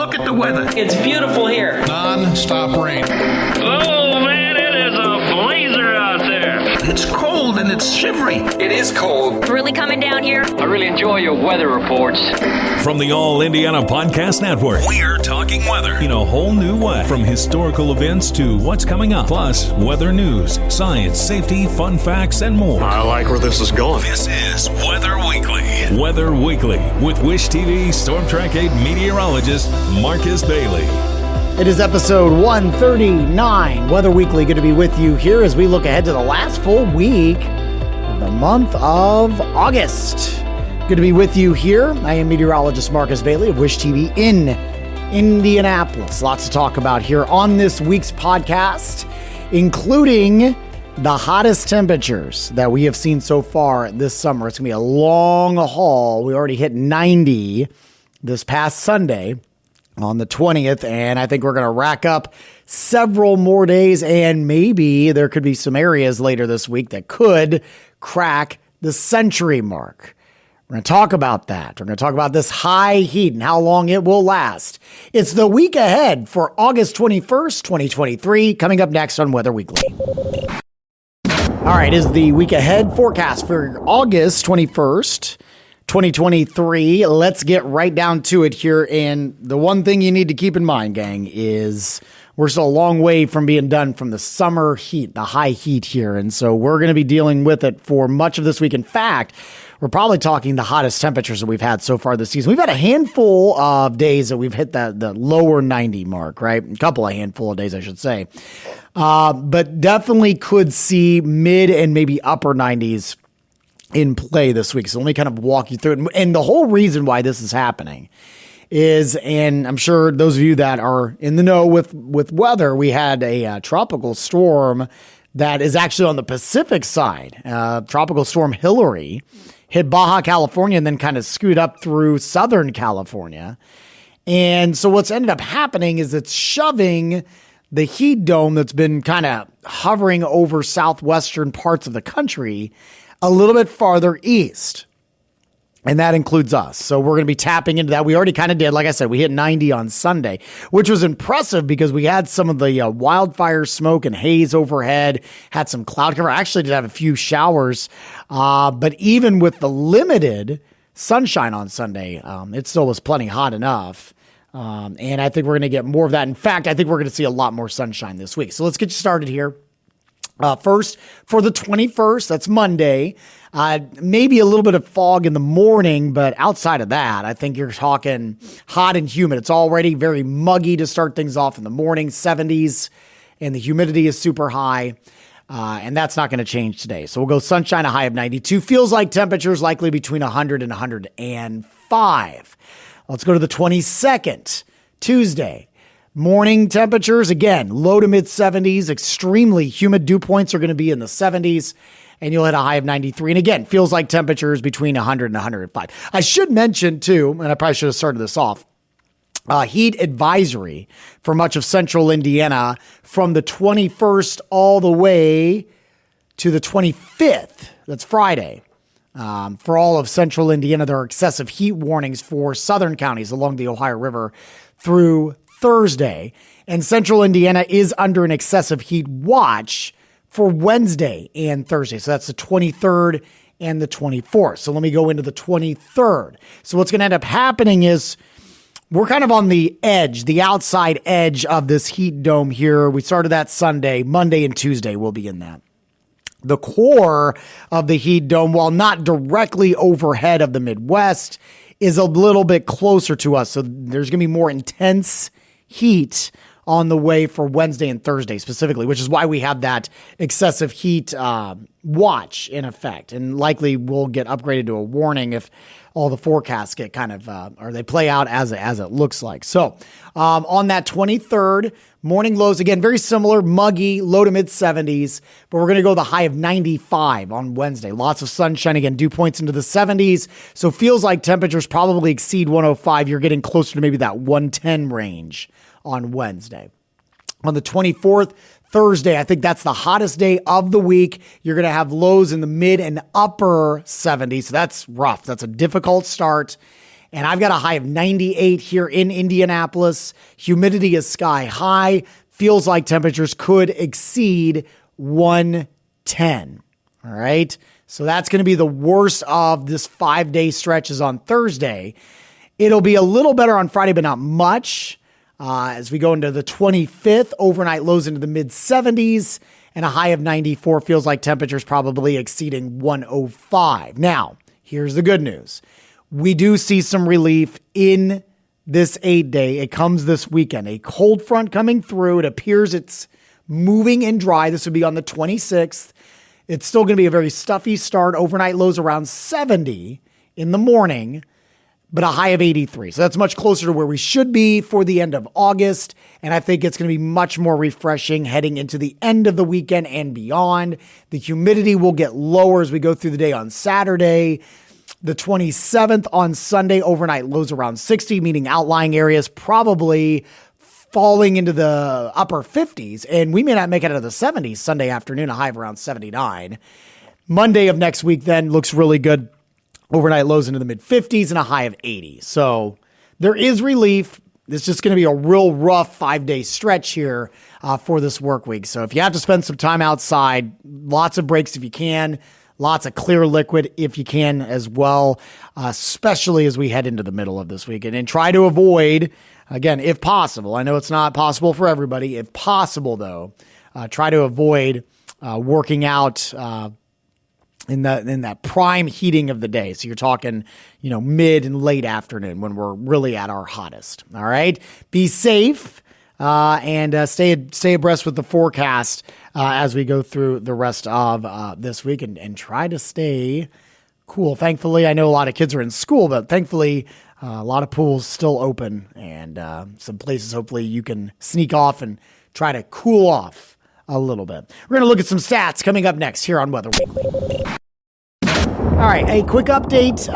Look at the weather. It's beautiful here. Non-stop rain. Oh, man, it is a blazer out there. It's cold and it's shivery. It is cold. It's really coming down here. I really enjoy your weather reports. From the All Indiana Podcast Network, we're talking weather in a whole new way. From historical events to what's coming up, plus weather news, science, safety, fun facts, and more. I like where this is going. This is Weather Weekly. Weather Weekly with Wish TV Storm Track 8 meteorologist Marcus Bailey. It is episode 139, Weather Weekly. Good to be with you here as we look ahead to the last full week of the month of August. Good to be with you here. I am meteorologist Marcus Bailey of Wish TV in Indianapolis. Lots to talk about here on this week's podcast, including the hottest temperatures that we have seen so far this summer. It's going to be a long haul. We already hit 90 this past Sunday on the 20th, and I think we're going to rack up several more days, and maybe there could be some areas later this week that could crack the century mark. We're going to talk about that. We're going to talk about this high heat and how long it will last. It's the week ahead for August 21st, 2023, coming up next on Weather Weekly. All right, is the week ahead forecast for August 21st, 2023. Let's get right down to it here. And the one thing you need to keep in mind, gang, is we're still a long way from being done from the summer heat, the high heat here. And so we're going to be dealing with it for much of this week. In fact, we're probably talking the hottest temperatures that we've had so far this season. We've had a handful of days that we've hit the lower 90 mark, right? A couple of handful of days, I should say. But definitely could see mid and maybe upper 90s in play this week. So let me kind of walk you through it. And the whole reason why this is happening is, and I'm sure those of you that are in the know with weather, we had a tropical storm that is actually on the Pacific side. Tropical storm Hillary hit Baja California and then kind of scooted up through Southern California. And so what's ended up happening is it's shoving the heat dome that's been kind of hovering over southwestern parts of the country a little bit farther east. And that includes us. So we're going to be tapping into that. We already kind of did. Like I said, we hit 90 on Sunday, which was impressive because we had some of the wildfire smoke and haze overhead, had some cloud cover. I actually did have a few showers. But even with the limited sunshine on Sunday, it still was plenty hot enough. And I think we're going to get more of that. In fact, I think we're going to see a lot more sunshine this week. So let's get you started here. First, for the 21st, that's Monday, maybe a little bit of fog in the morning, but outside of that, I think you're talking hot and humid. It's already very muggy to start things off in the morning, 70s, and the humidity is super high, and that's not going to change today. So we'll go sunshine, a high of 92. Feels like temperatures likely between 100 and 105. Let's go to the 22nd, Tuesday. Morning temperatures, again, low to mid 70s, extremely humid. Dew points are going to be in the 70s, and you'll hit a high of 93. And again, feels like temperatures between 100 and 105. I should mention, too, and I probably should have started this off, heat advisory for much of central Indiana from the 21st all the way to the 25th. That's Friday. For all of central Indiana, there are excessive heat warnings for southern counties along the Ohio River through Thursday, and central Indiana is under an excessive heat watch for Wednesday and Thursday. So that's the 23rd and the 24th. So let me go into the 23rd. So what's going to end up happening is we're kind of on the edge, the outside edge of this heat dome here. We started that Sunday, Monday and Tuesday we'll be in that. The core of the heat dome, while not directly overhead of the Midwest, is a little bit closer to us. So there's going to be more intense heat on the way for Wednesday and Thursday specifically, which is why we have that excessive heat watch in effect, and likely will get upgraded to a warning if all the forecasts get kind of, or they play out as it looks like. So on that 23rd, morning lows, again, very similar, muggy, low to mid 70s, but we're going to go the high of 95 on Wednesday. Lots of sunshine, again, dew points into the 70s. So feels like temperatures probably exceed 105. You're getting closer to maybe that 110 range on Wednesday. On the 24th, Thursday, I think that's the hottest day of the week. You're going to have lows in the mid and upper 70s. So that's rough. That's a difficult start. And I've got a high of 98 here in Indianapolis. Humidity is sky high. Feels like temperatures could exceed 110. All right. So that's going to be the worst of this 5-day stretch is on Thursday. It'll be a little better on Friday, but not much. As we go into the 25th, overnight lows into the mid 70s and a high of 94. Feels like temperatures probably exceeding 105. Now, here's the good news. We do see some relief in this 8-day. It comes this weekend. A cold front coming through. It appears it's moving and dry. This would be on the 26th. It's still going to be a very stuffy start. Overnight lows around 70 in the morning, but a high of 83. So that's much closer to where we should be for the end of August. And I think it's going to be much more refreshing heading into the end of the weekend and beyond. The humidity will get lower as we go through the day on Saturday. The 27th on Sunday, overnight lows around 60, meaning outlying areas probably falling into the upper 50s. And we may not make it out of the 70s Sunday afternoon, a high of around 79. Monday of next week then looks really good. Overnight lows into the mid 50s and a high of 80. So there is relief. It's just going to be a real rough 5-day stretch here for this work week. So if you have to spend some time outside, lots of breaks if you can. Lots of clear liquid if you can as well, especially as we head into the middle of this weekend. And try to avoid, again, if possible, I know it's not possible for everybody. If possible, though, try to avoid working out in that prime heating of the day. So you're talking, mid and late afternoon when we're really at our hottest. All right. Be safe and stay abreast with the forecast as we go through the rest of this week and try to stay cool. Thankfully, I know a lot of kids are in school, but thankfully a lot of pools still open and some places hopefully you can sneak off and try to cool off a little bit. We're going to look at some stats coming up next here on Weather Weekly. All right, a quick update.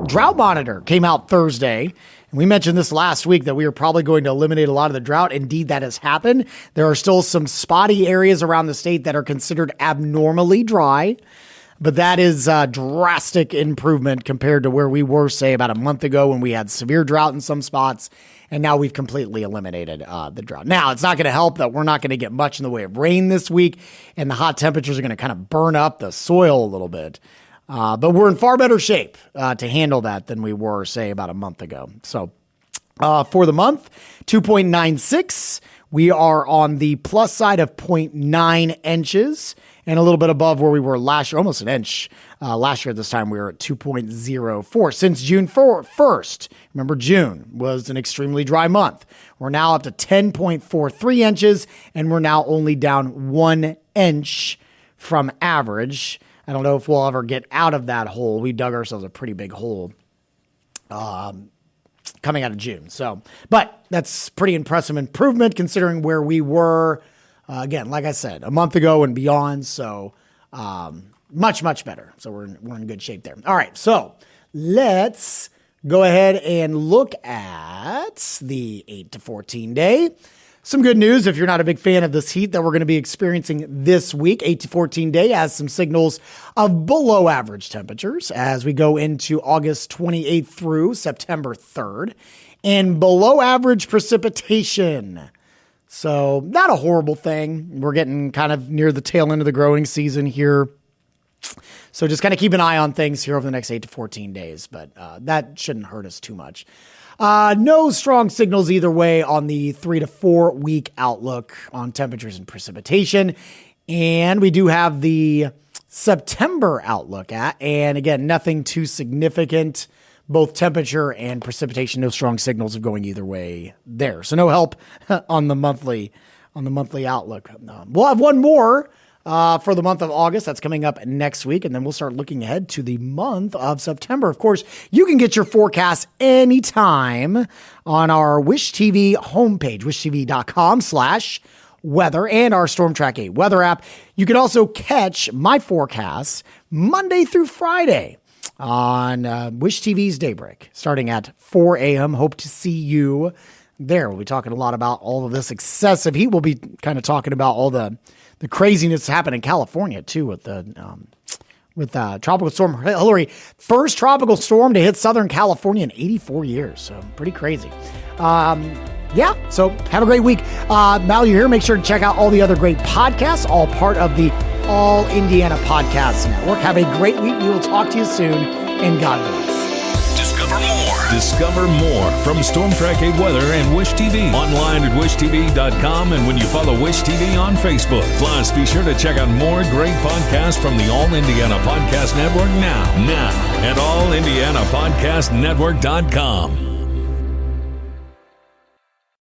Drought Monitor came out Thursday. And we mentioned this last week that we are probably going to eliminate a lot of the drought. Indeed, that has happened. There are still some spotty areas around the state that are considered abnormally dry. But that is a drastic improvement compared to where we were, say, about a month ago when we had severe drought in some spots. And now we've completely eliminated the drought. Now, it's not going to help that we're not going to get much in the way of rain this week. And the hot temperatures are going to kind of burn up the soil a little bit. But we're in far better shape to handle that than we were, say, about a month ago. So for the month, 2.96. We are on the plus side of 0.9 inches and a little bit above where we were last year, almost an inch. Last year at this time, we were at 2.04. Since June 1st, remember June was an extremely dry month. We're now up to 10.43 inches, and we're now only down 1 inch from average. I don't know if we'll ever get out of that hole. We dug ourselves a pretty big hole coming out of June. So, but that's pretty impressive improvement considering where we were, again, like I said, a month ago and beyond. So much, much better. So we're in good shape there. All right. So let's go ahead and look at the 8 to 14 day. Some good news if you're not a big fan of this heat that we're going to be experiencing this week. 8 to 14 day has some signals of below average temperatures as we go into August 28th through September 3rd and below average precipitation. So not a horrible thing. We're getting kind of near the tail end of the growing season here. So just kind of keep an eye on things here over the next 8 to 14 days, but that shouldn't hurt us too much. No strong signals either way on the 3 to 4 week outlook on temperatures and precipitation. And we do have the September outlook and again, nothing too significant, both temperature and precipitation, no strong signals of going either way there. So no help on the monthly outlook. We'll have one more for the month of August. That's coming up next week. And then we'll start looking ahead to the month of September. Of course, you can get your forecast anytime on our Wish TV homepage, wishtv.com/weather and our StormTrack 8 weather app. You can also catch my forecast Monday through Friday on Wish TV's Daybreak, starting at 4 a.m. Hope to see you there. We'll be talking a lot about all of this excessive heat. We'll be kind of talking about all the craziness happening in California too with the with Tropical Storm Hillary. First tropical storm to hit Southern California in 84 years. So pretty crazy. So have a great week. Now you're here, make sure to check out all the other great podcasts, all part of the All Indiana Podcast Network. Have a great week. We will talk to you soon, and God bless. Discover more from Storm Track 8 Weather and Wish TV. Online at wishtv.com and when you follow Wish TV on Facebook. Plus, be sure to check out more great podcasts from the All Indiana Podcast Network now at allindianapodcastnetwork.com.